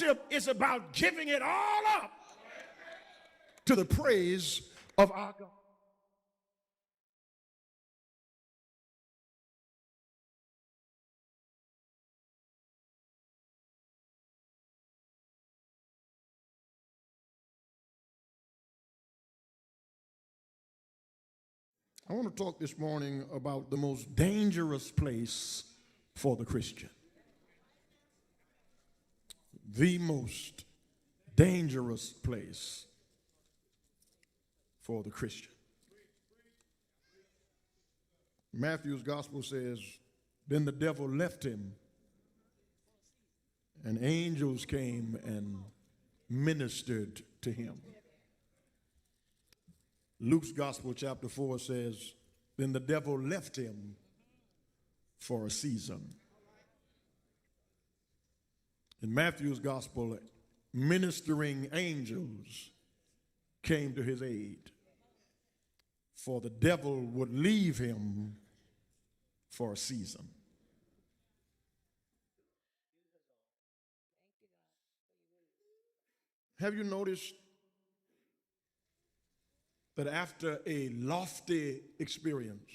Worship is about giving it all up to the praise of our God. I want to talk this morning about the most dangerous place for the Christian. The most dangerous place for the Christian. Matthew's gospel says, then the devil left him, and angels came and ministered to him. Luke's gospel, chapter 4, says, then the devil left him for a season. In Matthew's gospel, ministering angels came to his aid, for the devil would leave him for a season. Have you noticed that after a lofty experience,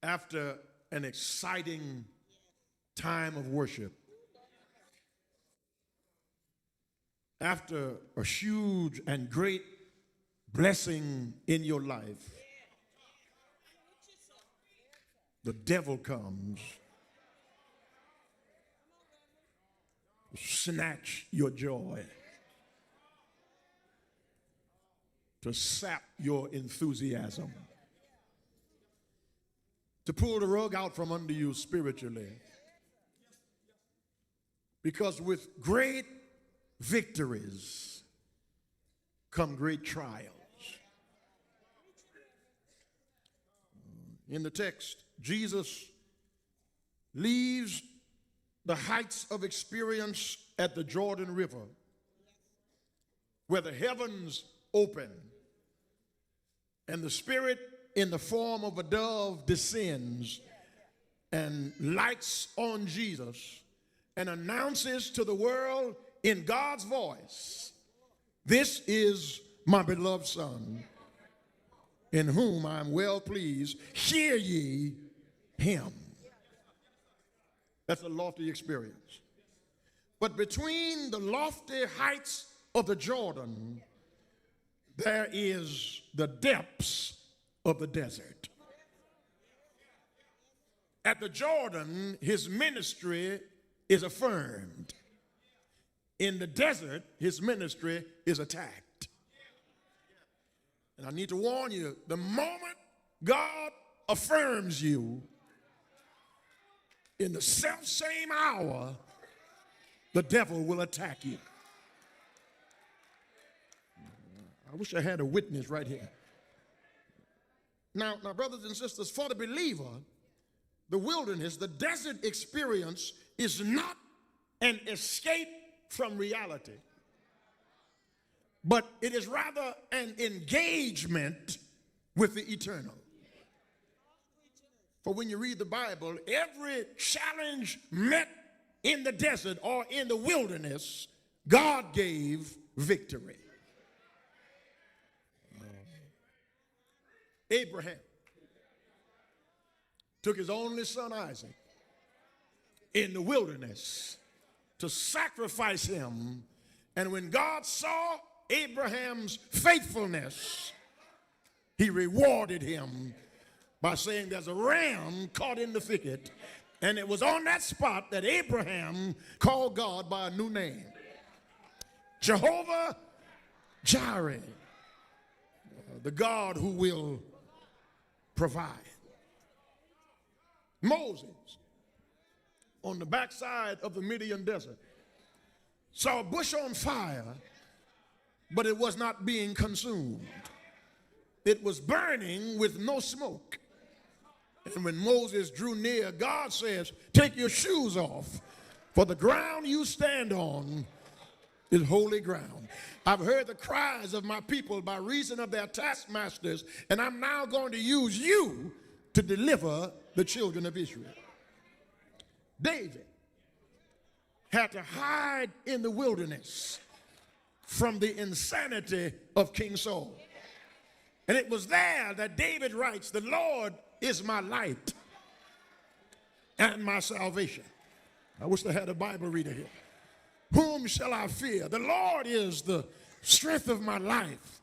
after an exciting time of worship, after a huge and great blessing in your life, the devil comes to snatch your joy, to sap your enthusiasm, to pull the rug out from under you spiritually. Because with great victories come great trials. In the text, Jesus leaves the heights of experience at the Jordan River, where the heavens open and the Spirit in the form of a dove descends and lights on Jesus and announces to the world in God's voice, this is my beloved Son, in whom I am well pleased. Hear ye him. That's a lofty experience. But between the lofty heights of the Jordan, there is the depths of the desert. At the Jordan, his ministry is affirmed. In the desert, his ministry is attacked. And I need to warn you, the moment God affirms you, in the self-same hour, the devil will attack you. I wish I had a witness right here. Now, brothers and sisters, for the believer, the wilderness, the desert experience is not an escape from reality, but it is rather an engagement with the eternal. For when you read the Bible, every challenge met in the desert or in the wilderness, God gave victory. Abraham took his only son Isaac in the wilderness to sacrifice him, and when God saw Abraham's faithfulness, he rewarded him by saying there's a ram caught in the thicket, and it was on that spot that Abraham called God by a new name, Jehovah Jireh, the God who will provide. Moses, on the backside of the Midian desert, saw a bush on fire, but it was not being consumed. It was burning with no smoke. And when Moses drew near, God says, take your shoes off, for the ground you stand on is holy ground. I've heard the cries of my people by reason of their taskmasters, and I'm now going to use you to deliver the children of Israel. David had to hide in the wilderness from the insanity of King Saul. And it was there that David writes, "The Lord is my light and my salvation." I wish I had a Bible reader here. Whom shall I fear? The Lord is the strength of my life.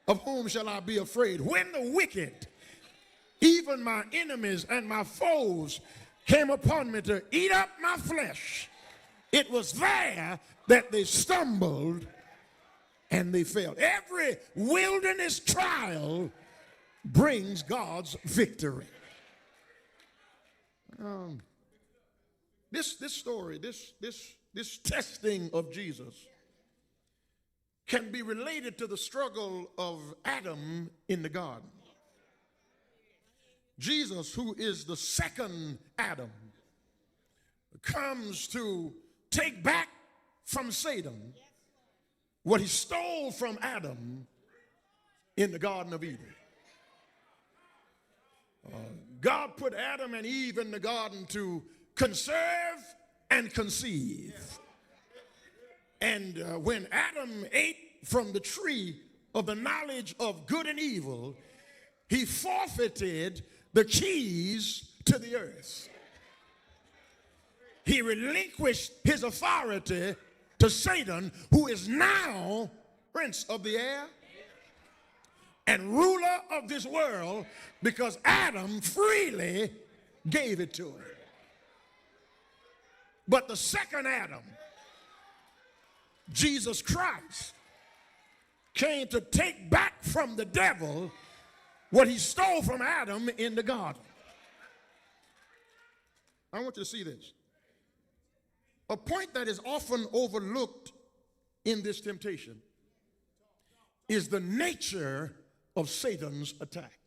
Of whom shall I be afraid? When the wicked, even my enemies and my foes, came upon me to eat up my flesh, it was there that they stumbled and they failed. Every wilderness trial brings God's victory. This story, this testing of Jesus can be related to the struggle of Adam in the garden. Jesus, who is the second Adam, comes to take back from Satan what he stole from Adam in the Garden of Eden. God put Adam and Eve in the garden to conserve and conceive. And when Adam ate from the tree of the knowledge of good and evil, he forfeited the keys to the earth. He relinquished his authority to Satan, who is now prince of the air and ruler of this world, because Adam freely gave it to him. But the second Adam, Jesus Christ, came to take back from the devil what he stole from Adam in the garden. I want you to see this. A point that is often overlooked in this temptation is the nature of Satan's attack.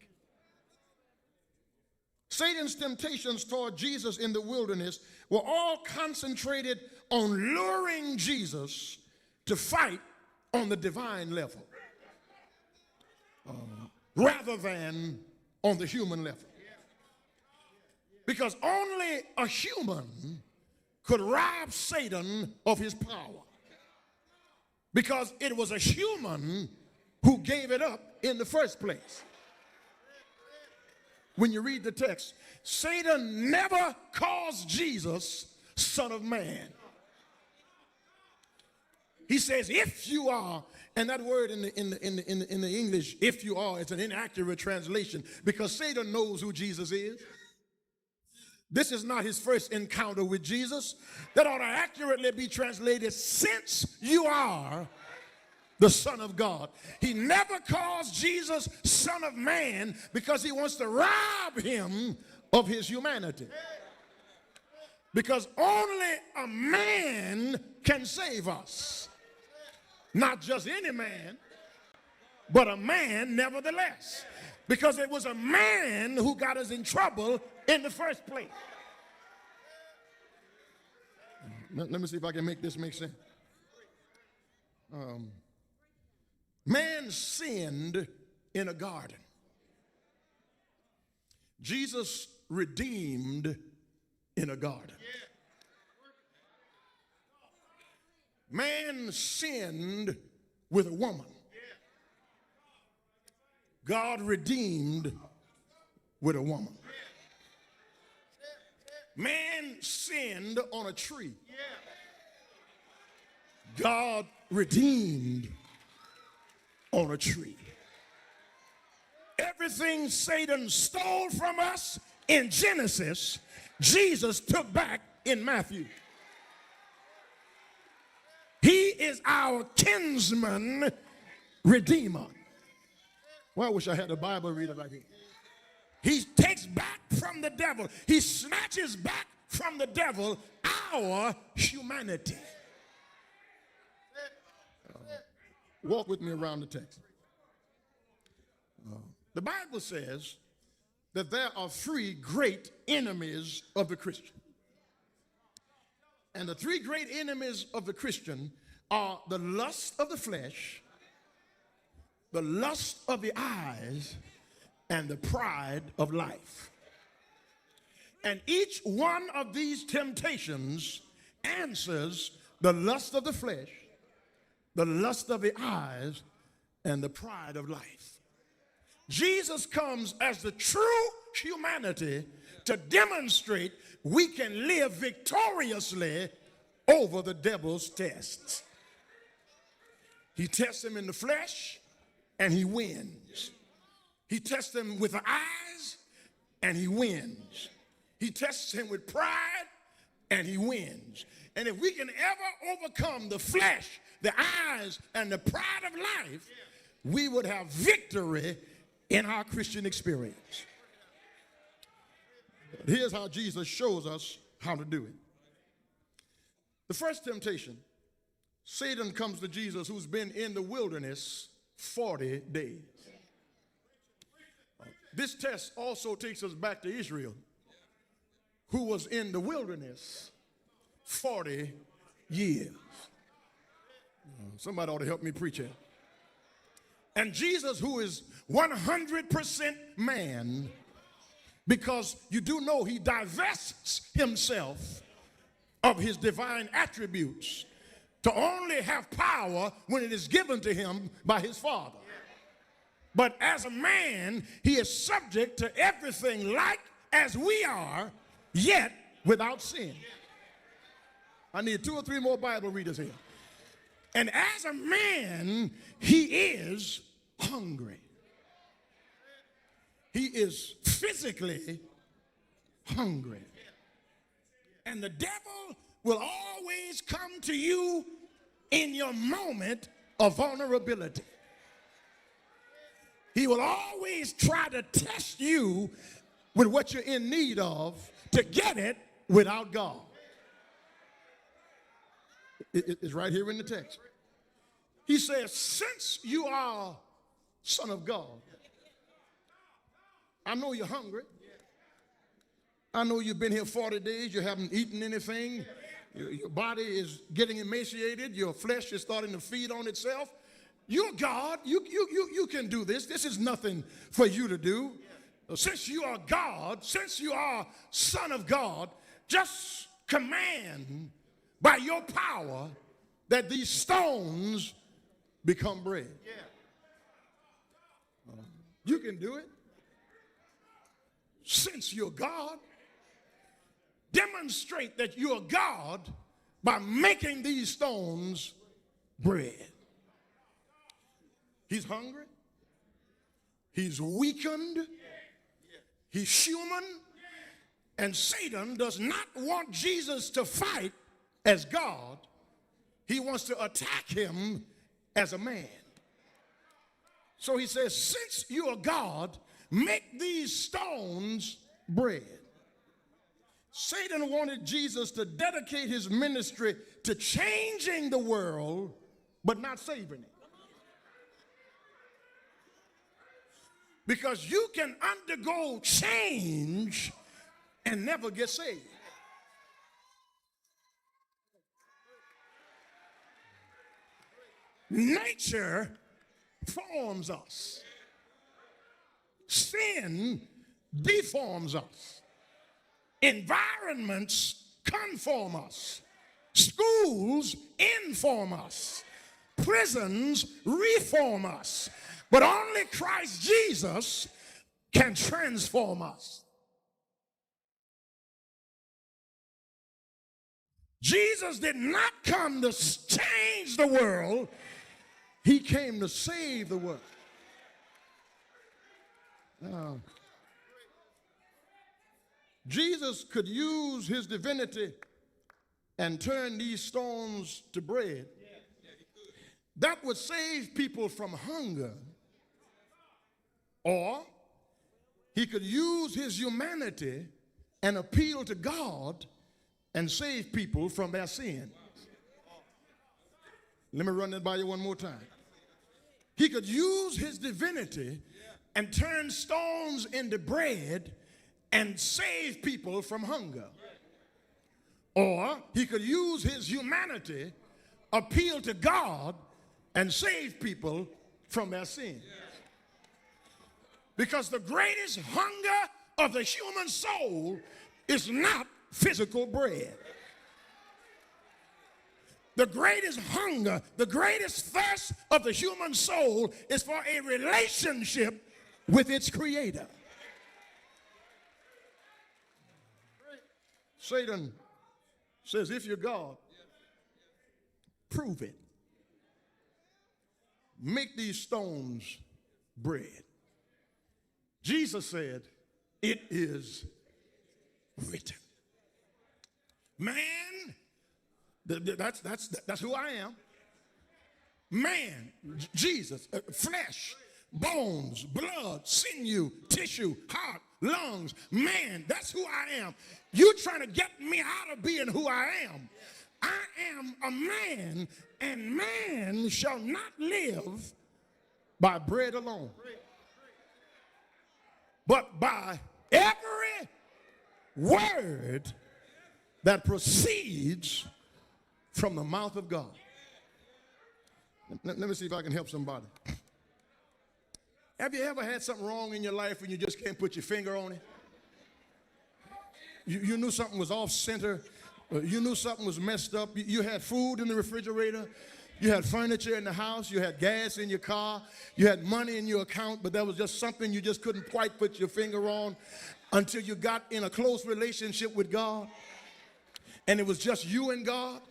Satan's temptations toward Jesus in the wilderness were all concentrated on luring Jesus to fight on the divine level rather than on the human level. Because only a human could rob Satan of his power, because it was a human who gave it up in the first place. When you read the text, Satan never calls Jesus Son of Man. He says, "If you are," and that word in the English, "if you are," it's an inaccurate translation, because Satan knows who Jesus is. This is not his first encounter with Jesus. That ought to accurately be translated, "Since you are the Son of God." He never calls Jesus Son of Man because he wants to rob him of his humanity. Because only a man can save us. Not just any man, but a man nevertheless. Because it was a man who got us in trouble in the first place. Let me see if I can make this make sense. Man sinned in a garden. Jesus redeemed in a garden. Man sinned with a woman. God redeemed with a woman. Man sinned on a tree. God redeemed on a tree. Everything Satan stole from us in Genesis, Jesus took back in Matthew. He is our kinsman redeemer. Well, I wish I had a Bible reader like him. He takes back from the devil. He snatches back from the devil our humanity. Walk with me around the text. The Bible says that there are three great enemies of the Christian. And the three great enemies of the Christian are the lust of the flesh, the lust of the eyes, and the pride of life. And each one of these temptations answers the lust of the flesh, the lust of the eyes, and the pride of life. Jesus comes as the true humanity to demonstrate we can live victoriously over the devil's tests. He tests him in the flesh, and he wins. He tests him with the eyes, and he wins. He tests him with pride, and he wins. And if we can ever overcome the flesh, the eyes, and the pride of life, we would have victory in our Christian experience. Here's how Jesus shows us how to do it. The first temptation, Satan comes to Jesus, who's been in the wilderness 40 days. This test also takes us back to Israel, who was in the wilderness 40 years. Somebody ought to help me preach it. And Jesus, who is 100% man, because you do know he divests himself of his divine attributes to only have power when it is given to him by his Father. But as a man, he is subject to everything like as we are, yet without sin. I need 2 or 3 more Bible readers here. And as a man, he is hungry. He is physically hungry. And the devil will always come to you in your moment of vulnerability. He will always try to test you with what you're in need of to get it without God. It's right here in the text. He says, since you are Son of God, I know you're hungry. I know you've been here 40 days. You haven't eaten anything. Your body is getting emaciated. Your flesh is starting to feed on itself. You're God. You can do this. This is nothing for you to do. Since you are God, since you are Son of God, just command by your power that these stones become bread. You can do it. Since you're God, demonstrate that you're God by making these stones bread. He's hungry. He's weakened. He's human. And Satan does not want Jesus to fight as God. He wants to attack him as a man. So he says, since you are God, make these stones bread. Satan wanted Jesus to dedicate his ministry to changing the world, but not saving it. Because you can undergo change and never get saved. Nature forms us. Sin deforms us. Environments conform us. Schools inform us. Prisons reform us. But only Christ Jesus can transform us. Jesus did not come to change the world. He came to save the world. Jesus could use his divinity and turn these stones to bread. That would save people from hunger. Or he could use his humanity and appeal to God and save people from their sin. Let me run that by you one more time. He could use his divinity and turn stones into bread and save people from hunger. Or he could use his humanity, appeal to God, and save people from their sin. Because the greatest hunger of the human soul is not physical bread. The greatest hunger, the greatest thirst of the human soul is for a relationship with its creator. Satan says, if you're God, prove it. Make these stones bread. Jesus said, it is written. Man, that's who I am. Man, Jesus, flesh, bones, blood, sinew, tissue, heart, lungs. Man, that's who I am. You trying to get me out of being who I am. I am a man, and man shall not live by bread alone, but by every word that proceeds from the mouth of God. Let me see if I can help somebody. Have you ever had something wrong in your life and you just can't put your finger on it? You knew something was off center. You knew something was messed up. You had food in the refrigerator. You had furniture in the house. You had gas in your car. You had money in your account, but there was just something you just couldn't quite put your finger on until you got in a close relationship with God. And it was just you and God.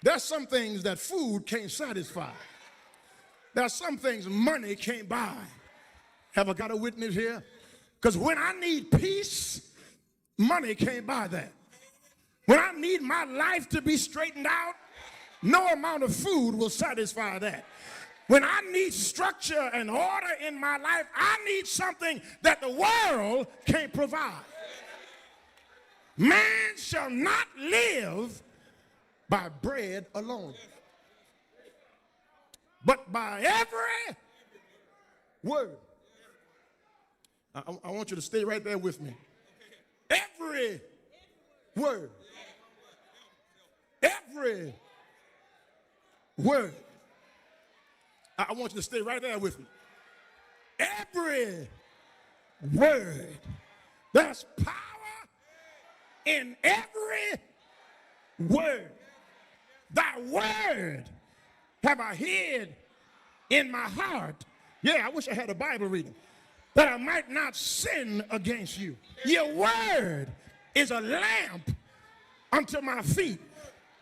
There's some things that food can't satisfy. There's some things money can't buy. Have I got a witness here? Because when I need peace, money can't buy that. When I need my life to be straightened out, no amount of food will satisfy that. When I need structure and order in my life, I need something that the world can't provide. Man shall not live by bread alone, but by every word. I want you to stay right there with me. Every word. Every word. I want you to stay right there with me. Every word. There's power in every word. Thy word have I hid in my heart. Yeah, I wish I had a Bible reading. That I might not sin against you. Your word is a lamp unto my feet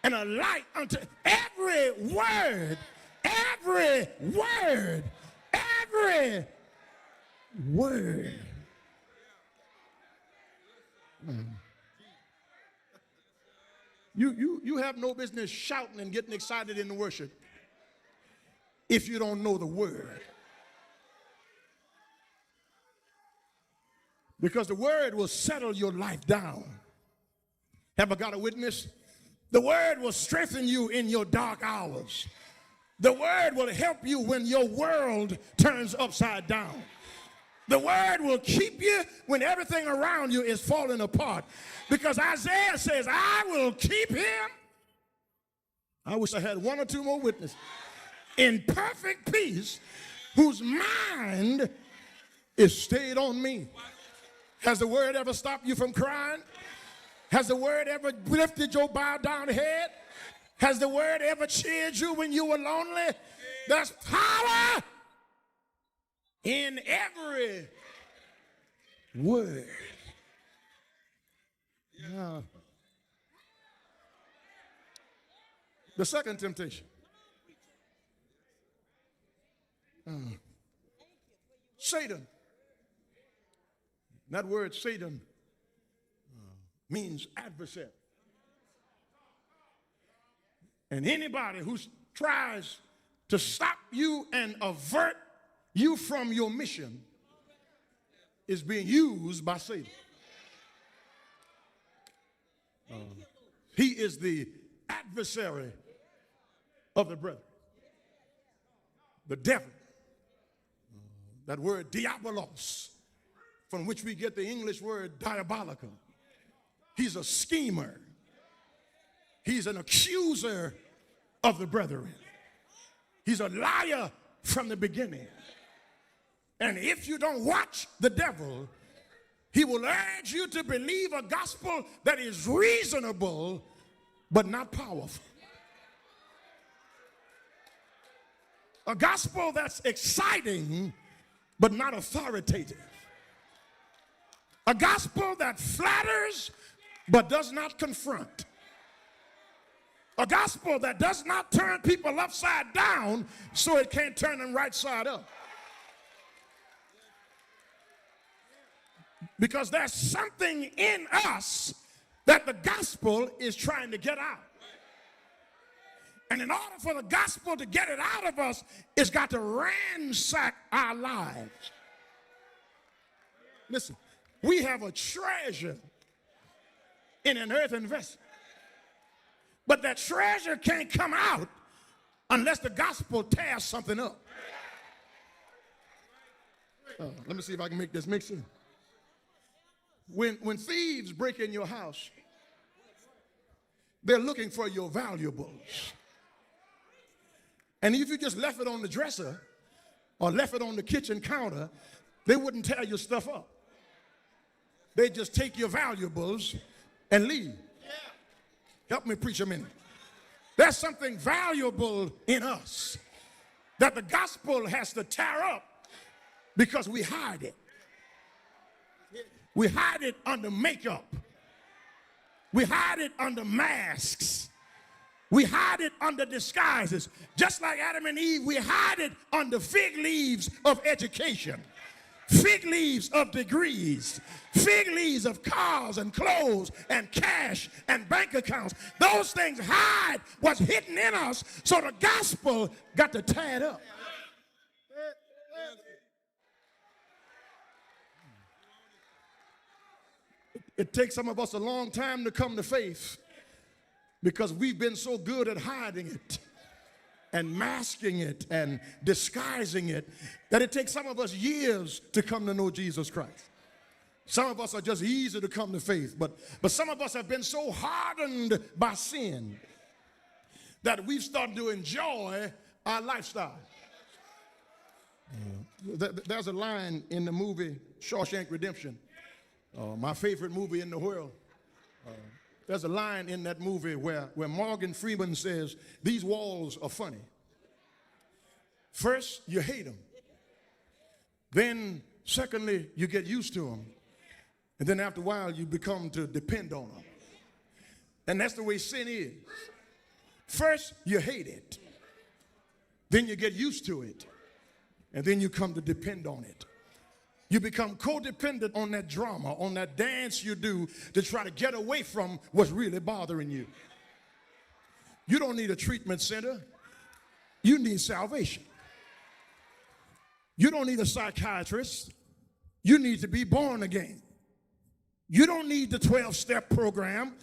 and a light unto every word. Every word. Every word. You have no business shouting and getting excited in the worship if you don't know the word. Because the word will settle your life down. Have I got a witness? The word will strengthen you in your dark hours. The word will help you when your world turns upside down. The word will keep you when everything around you is falling apart. Because Isaiah says, I will keep him. I wish I had one or two more witnesses. In perfect peace, whose mind is stayed on me. Has the word ever stopped you from crying? Has the word ever lifted your bowed down head? Has the word ever cheered you when you were lonely? There's power in every word. Yeah. The second temptation. Satan. That word Satan means adversary. And anybody who tries to stop you and avert you from your mission is being used by Satan. He is the adversary of the brethren. The devil. That word diabolos, from which we get the English word diabolical. He's a schemer. He's an accuser of the brethren. He's a liar from the beginning. And if you don't watch the devil, he will urge you to believe a gospel that is reasonable but not powerful. A gospel that's exciting but not authoritative. A gospel that flatters but does not confront. A gospel that does not turn people upside down so it can't turn them right side up. Because there's something in us that the gospel is trying to get out. And in order for the gospel to get it out of us, it's got to ransack our lives. Listen, we have a treasure in an earthen vessel. But that treasure can't come out unless the gospel tears something up. Let me see if I can make this make sense. When thieves break in your house, they're looking for your valuables. And if you just left it on the dresser or left it on the kitchen counter, they wouldn't tear your stuff up. They just take your valuables and leave. Help me preach a minute. There's something valuable in us that the gospel has to tear up because we hide it. We hide it under makeup. We hide it under masks. We hide it under disguises. Just like Adam and Eve, we hide it under fig leaves of education, fig leaves of degrees, fig leaves of cars and clothes and cash and bank accounts. Those things hide what's hidden in us, so the gospel got to tear it up. It takes some of us a long time to come to faith because we've been so good at hiding it and masking it and disguising it that it takes some of us years to come to know Jesus Christ. Some of us are just easy to come to faith, but some of us have been so hardened by sin that we've started to enjoy our lifestyle. There's a line in the movie Shawshank Redemption, my favorite movie in the world. There's a line in that movie where Morgan Freeman says, these walls are funny. First, you hate them. Then, secondly, you get used to them. And then after a while, you become to depend on them. And that's the way sin is. First, you hate it. Then you get used to it. And then you come to depend on it. You become codependent on that drama, on that dance you do to try to get away from what's really bothering you. You don't need a treatment center. You need salvation. You don't need a psychiatrist. You need to be born again. You don't need the 12-step program.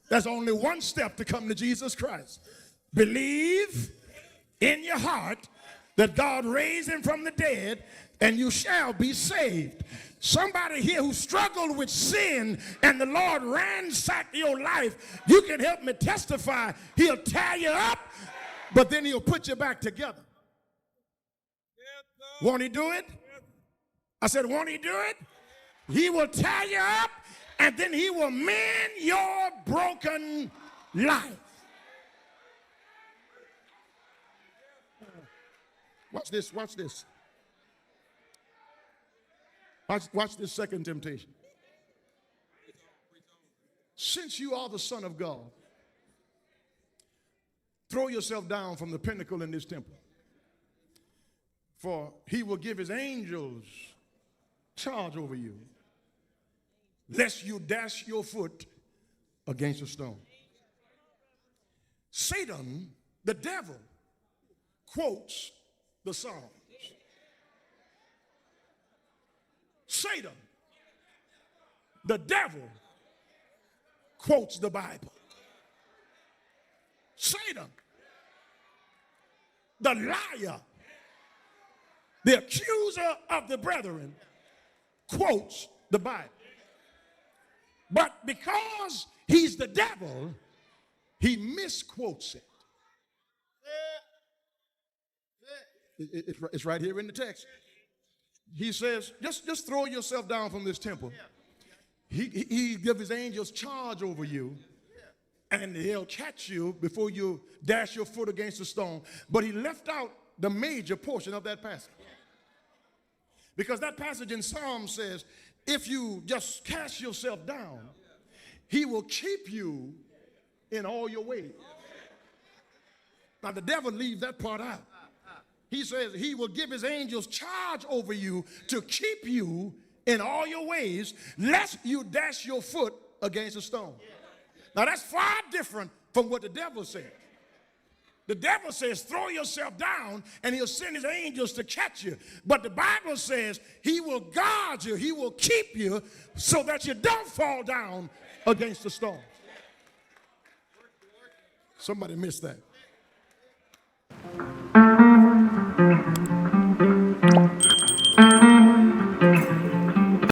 There's only one step to come to Jesus Christ. Believe in your heart that God raised him from the dead, and you shall be saved. Somebody here who struggled with sin and the Lord ransacked your life, you can help me testify. He'll tear you up, but then he'll put you back together. Won't he do it? I said, won't he do it? He will tear you up, and then he will mend your broken life. Watch this, watch this. Watch this second temptation. Since you are the Son of God, throw yourself down from the pinnacle in this temple. For he will give his angels charge over you, lest you dash your foot against a stone. Satan, the devil, quotes the Psalms. Satan, the devil, quotes the Bible. Satan, the liar, the accuser of the brethren, quotes the Bible. But because he's the devil, he misquotes it. It's right here in the text. He says, just throw yourself down from this temple. He gives his angels charge over you, and they'll catch you before you dash your foot against a stone. But he left out the major portion of that passage. Because that passage in Psalm says, if you just cast yourself down, he will keep you in all your ways. Now the devil leaves that part out. He says he will give his angels charge over you to keep you in all your ways, lest you dash your foot against a stone. Now that's far different from what the devil says. The devil says, throw yourself down and he'll send his angels to catch you. But the Bible says he will guard you. He will keep you so that you don't fall down against the stone. Somebody missed that.